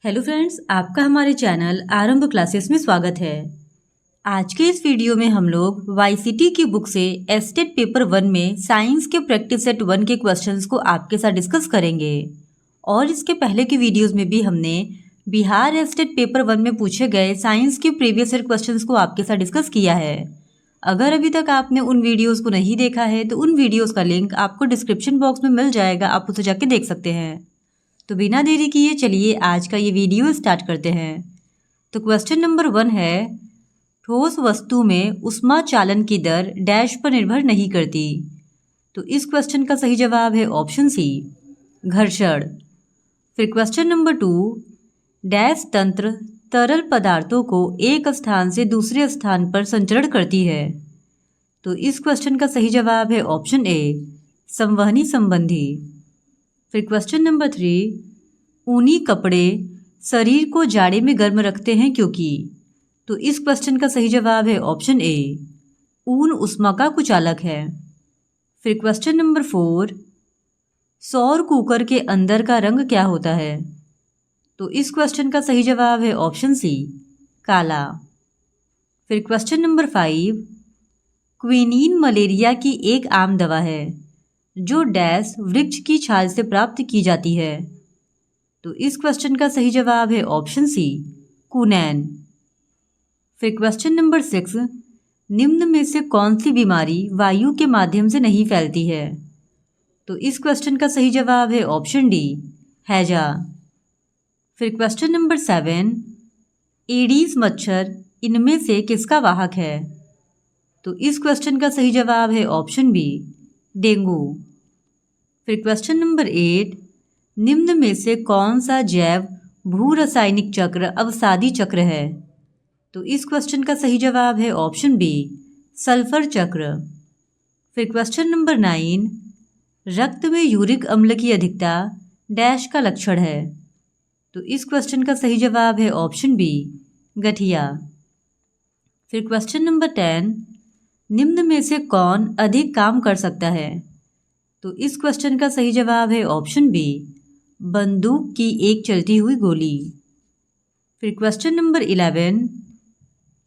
Hello friends, आपका हमारे channel आरंभ क्लासेस में स्वागत है। आज के इस वीडियो में हम लोग वाईसीटी की बुक से एस्टेट पेपर 1 में साइंस के प्रैक्टिस सेट 1 के क्वेश्चंस को आपके साथ डिस्कस करेंगे। और इसके पहले की वीडियोस में भी हमने बिहार एस्टेट पेपर 1 में पूछे गए साइंस के प्रीवियस ईयर क्वेश्चंस को आपके साथ डिस्कस किया है। अगर अभी तक आपने उन वीडियोस को नहीं देखा है तो उन वीडियोस का लिंक आपको डिस्क्रिप्शन बॉक्स में मिल जाएगा, आप उसे जाके देख सकते हैं। तो बिना देरी किए चलिए आज का ये वीडियो स्टार्ट करते हैं। तो क्वेश्चन नंबर 1 है, ठोस वस्तु में ऊष्मा चालन की दर डैश पर निर्भर नहीं करती। तो इस क्वेश्चन का सही जवाब है ऑप्शन सी, घर्षण। फिर क्वेश्चन नंबर 2, डैश तंत्र तरल पदार्थों को एक स्थान से दूसरे स्थान पर संचरण करती है। तो इस क्वेश्चन का सही जवाब है ऑप्शन ए, संवहनी संबंधी। फिर क्वेश्चन नंबर 3, ऊनी कपड़े शरीर को जाड़े में गर्म रखते हैं क्योंकि। तो इस क्वेश्चन का सही जवाब है ऑप्शन ए, ऊन ऊष्मा का कुचालक है। फिर क्वेश्चन नंबर 4, सौर कुकर के अंदर का रंग क्या होता है। तो इस क्वेश्चन का सही जवाब है ऑप्शन सी, काला। फिर क्वेश्चन नंबर 5, क्विनीन मलेरिया की एक आम दवा है जो डैश वृक्ष की छाल से प्राप्त की जाती है। तो इस क्वेश्चन का सही जवाब है ऑप्शन सी, कुनैन। फिर क्वेश्चन नंबर 6, निम्न में से कौन सी बीमारी वायु के माध्यम से नहीं फैलती है। तो इस क्वेश्चन का सही जवाब है ऑप्शन डी, हैजा। फिर क्वेश्चन नंबर 7, एडीज मच्छर इनमें से किसका वाहक है। तो इस क्वेश्चन का सही जवाब है ऑप्शन बी, डेंगू। फिर क्वेश्चन नंबर 8, निम्न में से कौन सा जैव भू रासायनिक चक्र अवसादी चक्र है। तो इस क्वेश्चन का सही जवाब है ऑप्शन बी, सल्फर चक्र। फिर क्वेश्चन नंबर 9, रक्त में यूरिक अम्ल की अधिकता डैश का लक्षण है। तो इस क्वेश्चन का सही जवाब है ऑप्शन बी, गठिया। फिर क्वेश्चन नंबर 10, निम्न में से कौन अधिक काम कर सकता है। तो इस क्वेश्चन का सही जवाब है ऑप्शन बी, बंदूक की एक चलती हुई गोली। फिर क्वेश्चन नंबर 11,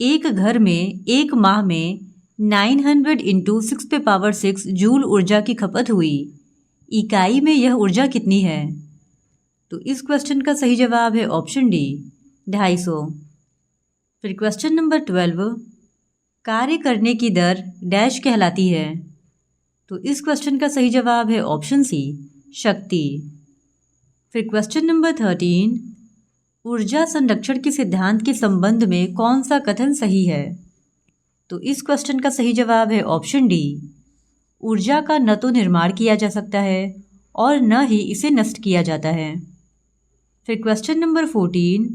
एक घर में एक माह में 900 × 6 जूल ऊर्जा की खपत हुई, इकाई में यह ऊर्जा कितनी है। तो इस क्वेश्चन का सही जवाब है ऑप्शन डी, 250। फिर क्वेश्चन नंबर 12, कार्य करने की दर डैश कहलाती है। तो इस क्वेश्चन का सही जवाब है ऑप्शन सी, शक्ति। फिर क्वेश्चन नंबर 13, ऊर्जा संरक्षण के सिद्धांत के संबंध में कौन सा कथन सही है। तो इस क्वेश्चन का सही जवाब है ऑप्शन डी, ऊर्जा का न तो निर्माण किया जा सकता है और न ही इसे नष्ट किया जाता है। फिर क्वेश्चन नंबर 14,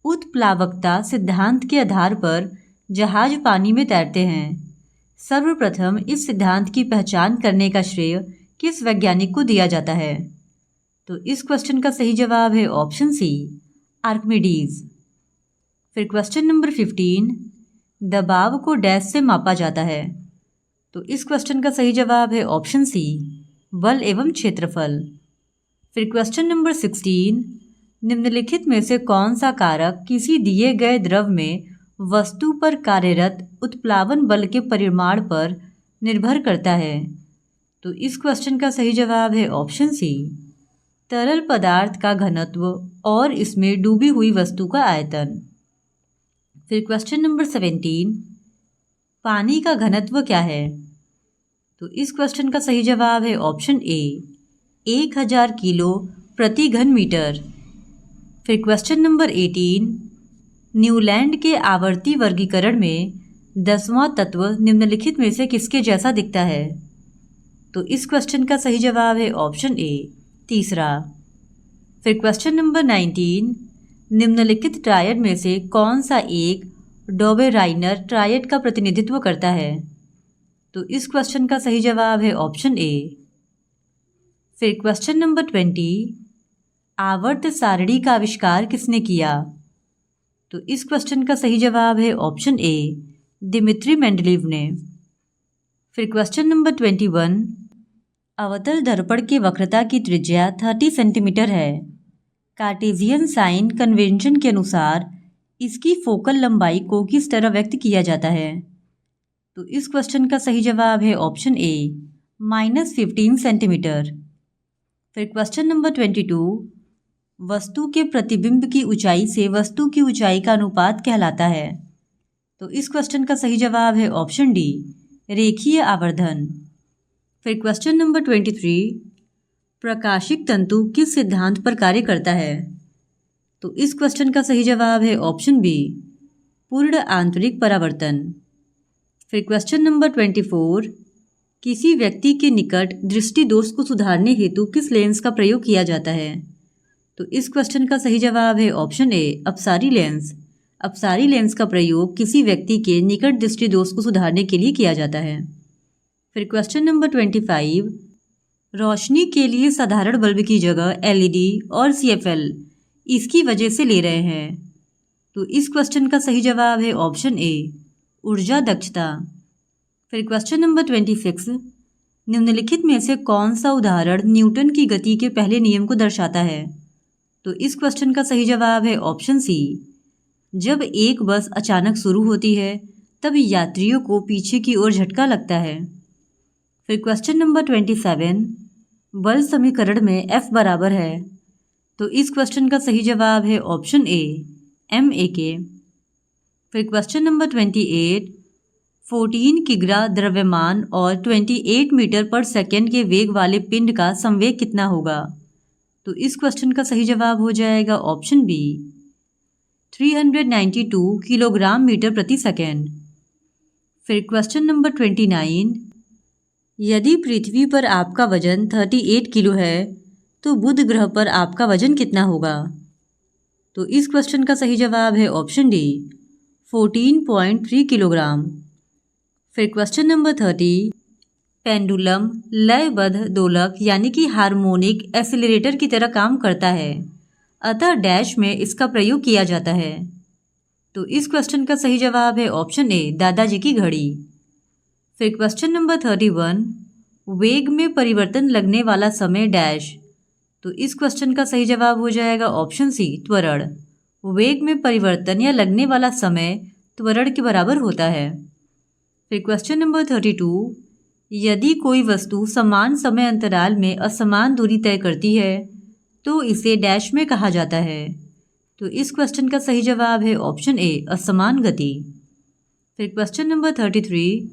उत्प्लावकता सिद्धांत के आधार पर जहाज पानी में तैरते हैं। सर्वप्रथम इस सिद्धांत की पहचान करने का श्रेय किस वैज्ञानिक को दिया जाता है। तो इस क्वेश्चन का सही जवाब है ऑप्शन सी, आर्किमिडीज। फिर क्वेश्चन नंबर 15, दबाव को डैश से मापा जाता है। तो इस क्वेश्चन का सही जवाब है ऑप्शन सी, बल एवं क्षेत्रफल। फिर क्वेश्चन नंबर 16, निम्नलिखित में से कौन सा कारक किसी दिए गए द्रव में वस्तु पर कार्यरत उत्प्लावन बल के परिमाण पर निर्भर करता है। तो इस क्वेश्चन का सही जवाब है ऑप्शन सी, तरल पदार्थ का घनत्व और इसमें डूबी हुई वस्तु का आयतन। फिर क्वेश्चन नंबर 17, पानी का घनत्व क्या है। तो इस क्वेश्चन का सही जवाब है ऑप्शन ए, 1000 किलो प्रति घन मीटर। फिर क्वेश्चन नंबर 18, न्यूलैंड के आवर्ती वर्गीकरण में 10वां तत्व निम्नलिखित में से किसके जैसा दिखता है। तो इस क्वेश्चन का सही जवाब है ऑप्शन ए, तीसरा। फिर क्वेश्चन नंबर 19, निम्नलिखित ट्रायड में से कौन सा एक डोबेराइनर ट्रायड का प्रतिनिधित्व करता है। तो इस क्वेश्चन का सही जवाब है ऑप्शन ए। फिर क्वेश्चन नंबर 20, आवर्त सारणी का आविष्कार किसने किया। तो इस क्वेश्चन का सही जवाब है ऑप्शन ए, दिमित्री मेंडलीव ने। फिर क्वेश्चन नंबर 21, अवतल दर्पण की वक्रता की त्रिज्या 30 सेंटीमीटर है। कार्टेशियन साइन कन्वेंशन के अनुसार इसकी फोकल लंबाई को किस तरह व्यक्त किया जाता है? तो इस क्वेश्चन का सही जवाब है ऑप्शन ए -15 सेंटीमीटर। फिर क्वेश्चन नंबर 22, वस्तु के प्रतिबिंब की ऊंचाई से वस्तु की ऊंचाई का अनुपात कहलाता है। तो इस क्वेश्चन का सही जवाब है ऑप्शन डी रेखीय आवर्धन। फिर क्वेश्चन नंबर 23, प्रकाशिक तंतु किस सिद्धांत पर कार्य करता है? तो इस क्वेश्चन का सही जवाब है ऑप्शन बी पूर्ण आंतरिक परावर्तन। फिर क्वेश्चन नंबर 24, किसी व्यक्ति के निकट दृष्टि दोष को सुधारने हेतु किस लेंस का प्रयोग किया जाता है? तो इस क्वेश्चन का सही जवाब है ऑप्शन ए अपसारी लेंस। अपसारी लेंस का प्रयोग किसी व्यक्ति के निकट दृष्टि दोष को सुधारने के लिए किया जाता है। फिर क्वेश्चन नंबर 25, रोशनी के लिए साधारण बल्ब की जगह एलईडी और सीएफएल इसकी वजह से ले रहे हैं। तो इस क्वेश्चन का सही जवाब है ऑप्शन ए ऊर्जा दक्षता। फिर क्वेश्चन नंबर 26, निम्नलिखित में से कौन सा उदाहरण न्यूटन की गति के पहले नियम को दर्शाता है? तो इस क्वेश्चन का सही जवाब है ऑप्शन सी जब एक बस अचानक शुरू होती है तब यात्रियों को पीछे की ओर झटका लगता है। फिर क्वेश्चन नंबर 27, बल समीकरण में F बराबर है। तो इस क्वेश्चन का सही जवाब है ऑप्शन ए ma के। फिर क्वेश्चन नंबर 28, 14 किग्रा द्रव्यमान और 28 मीटर पर सेकेंड के वेग वाले पिंड का संवेग कितना होगा? तो इस क्वेश्चन का सही जवाब हो जाएगा ऑप्शन बी 392 किलोग्राम मीटर प्रति सेकेंड। फिर क्वेश्चन नंबर 29, यदि पृथ्वी पर आपका वजन 38 किलो है तो बुध ग्रह पर आपका वजन कितना होगा? तो इस क्वेश्चन का सही जवाब है ऑप्शन डी 14.3 किलोग्राम। फिर क्वेश्चन नंबर 30, पेंडुलम लयबद्ध दोलक यानी कि हार्मोनिक एक्सीलरेटर की तरह काम करता है, अतः डैश में इसका प्रयोग किया जाता है। तो इस क्वेश्चन का सही जवाब है ऑप्शन ए दादाजी की घड़ी। फिर क्वेश्चन नंबर 31, वेग में परिवर्तन लगने वाला समय डैश। तो इस क्वेश्चन का सही जवाब हो जाएगा ऑप्शन सी त्वरण। वेग में परिवर्तन या लगने वाला समय त्वरण के बराबर होता है। फिर क्वेश्चन नंबर 32, यदि कोई वस्तु समान समय अंतराल में असमान दूरी तय करती है तो इसे डैश में कहा जाता है। तो इस क्वेश्चन का सही जवाब है ऑप्शन ए असमान गति। फिर क्वेश्चन नंबर 33,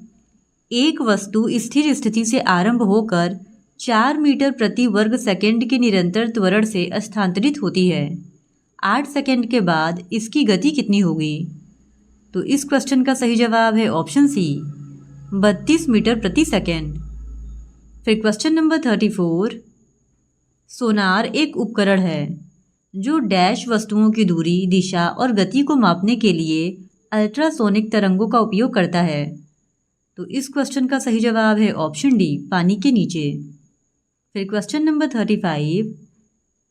एक वस्तु स्थिर स्थिति से आरंभ होकर 4 मीटर प्रति वर्ग सेकंड के निरंतर त्वरण से स्थानांतरित होती है। 8 सेकंड के बाद इसकी गति कितनी होगी? तो इस क्वेश्चन का सही जवाब है ऑप्शन सी 32 मीटर प्रति सेकंड। फिर क्वेश्चन नंबर 34, सोनार एक उपकरण है जो डैश वस्तुओं की दूरी, दिशा और गति को मापने के लिए अल्ट्रासोनिक तरंगों का उपयोग करता है। तो इस क्वेश्चन का सही जवाब है ऑप्शन डी पानी के नीचे। फिर क्वेश्चन नंबर 35,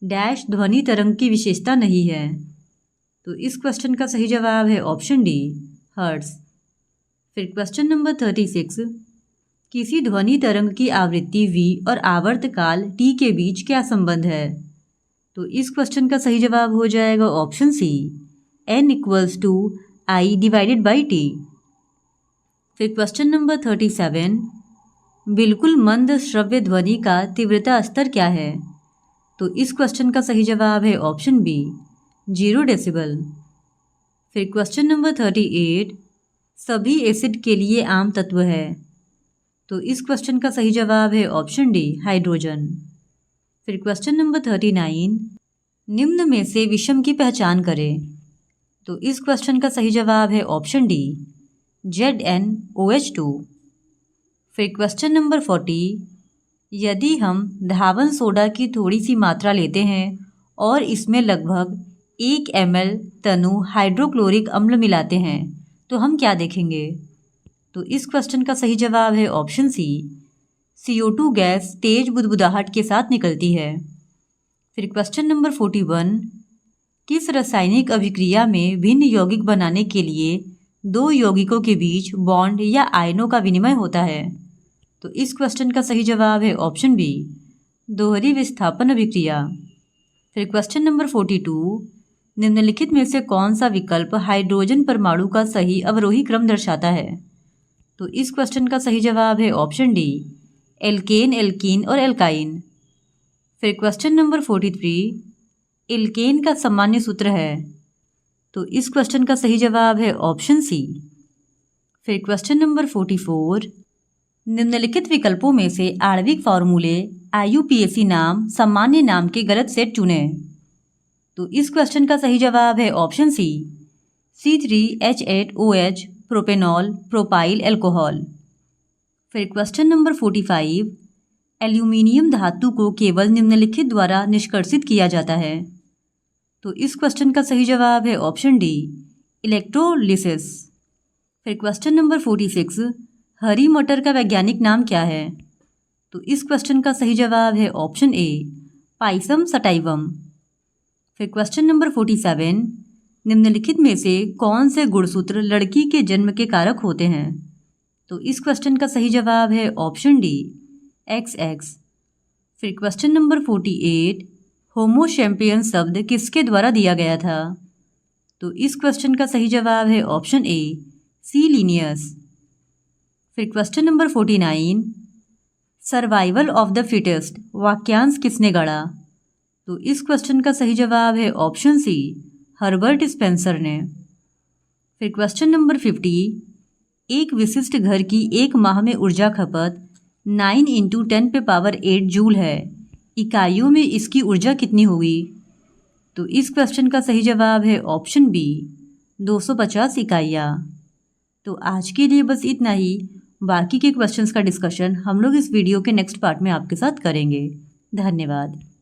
डैश ध्वनि तरंग की विशेषता नहीं है। तो इस क्वेश्चन का सही जवाब है ऑप्शन डी हर्ट्ज। फिर क्वेश्चन नंबर 36, किसी ध्वनि तरंग की आवृत्ति v और आवर्तकाल t के बीच क्या संबंध है? तो इस क्वेश्चन का सही जवाब हो जाएगा ऑप्शन सी n = I/t। फिर क्वेश्चन नंबर 37, बिल्कुल मंद श्रव्य ध्वनि का तीव्रता स्तर क्या है? तो इस क्वेश्चन का सही जवाब है ऑप्शन बी 0 डेसिबल। फिर क्वेश्चन नंबर 38, सभी एसिड के लिए आम तत्व है। तो इस क्वेश्चन का सही जवाब है ऑप्शन डी हाइड्रोजन। फिर क्वेश्चन नंबर 39, निम्न में से विषम की पहचान करें। तो इस क्वेश्चन का सही जवाब है ऑप्शन डी ZnOH2। फिर क्वेश्चन नंबर 40, यदि हम धावन सोडा की थोड़ी सी मात्रा लेते हैं और इसमें लगभग 1 ml तनु हाइड्रोक्लोरिक अम्ल मिलाते हैं तो हम क्या देखेंगे? तो इस क्वेश्चन का सही जवाब है ऑप्शन सी CO2 गैस तेज बुदबुदाहट के साथ निकलती है। फिर क्वेश्चन नंबर 41, किस रासायनिक अभिक्रिया में भिन्न यौगिक बनाने के लिए 2 यौगिकों के बीच बॉन्ड या आयनों का विनिमय होता है? तो इस क्वेश्चन का सही जवाब है ऑप्शन बी दोहरी विस्थापन अभिक्रिया। फिर क्वेश्चन नंबर 42, निम्नलिखित में से कौन सा विकल्प हाइड्रोजन परमाणु का सही अवरोही क्रम दर्शाता है? तो इस क्वेश्चन का सही जवाब है ऑप्शन डी, एल्केन, एल्कीन और एल्काइन। फिर क्वेश्चन नंबर 43, एल्केन का सामान्य सूत्र है। तो इस क्वेश्चन का सही जवाब है ऑप्शन सी। फिर क्वेश्चन नंबर 44, निम्नलिखित विकल्पों में से आणविक फॉर्मूले IUPAC नाम सामान्य नाम के गलत सेट चुनें। तो इस क्वेश्चन का सही जवाब है option C, C3H8OH, propanol, propyl alcohol. फिर क्वेश्चन नंबर 45, एल्यूमिनियम धातु को केवल निम्नलिखित द्वारा निष्कर्षित किया जाता है। तो इस क्वेश्चन का सही जवाब है ऑप्शन डी, इलेक्ट्रोलिसिस। फिर क्वेश्चन नंबर 46, हरी मटर का वैज्ञानिक नाम क्या है? तो इस क्वेश्चन का सही जवाब है ऑप्शन ए, पाइसम सटाइवम। फिर क्वेश्चन नंबर 47, निम्नलिखित में से कौन से गुणसूत्र लड़की के जन्म के कारक होते हैं? तो इस क्वेश्चन का सही जवाब है ऑप्शन डी, XX। फिर क्वेश्चन नंबर 48, होमो सैपियंस शब्द किसके द्वारा दिया गया था? तो इस क्वेश्चन का सही जवाब है ऑप्शन ए, C. लिनियस। फिर question number 49, survival of the fittest वाक्यांश किसने गढ़ा? तो इस क्वेश्चन का सही जवाब है ऑप्शन सी, हर्बर्ट स्पेंसर ने। फिर क्वेश्चन नंबर 50, एक विशिष्ट घर की एक माह में ऊर्जा खपत 9 × 10⁸ जूल है। इकाइयों में इसकी ऊर्जा कितनी होगी? तो इस क्वेश्चन का सही जवाब है ऑप्शन बी, 250 इकाइयाँ। तो आज के लिए बस इतना ही। बाकी के क्वेश्चंस का डिस्कशन हम लोग इस वीडियो के नेक्स्ट पार्ट में आपके साथ करेंगे। धन्यवाद।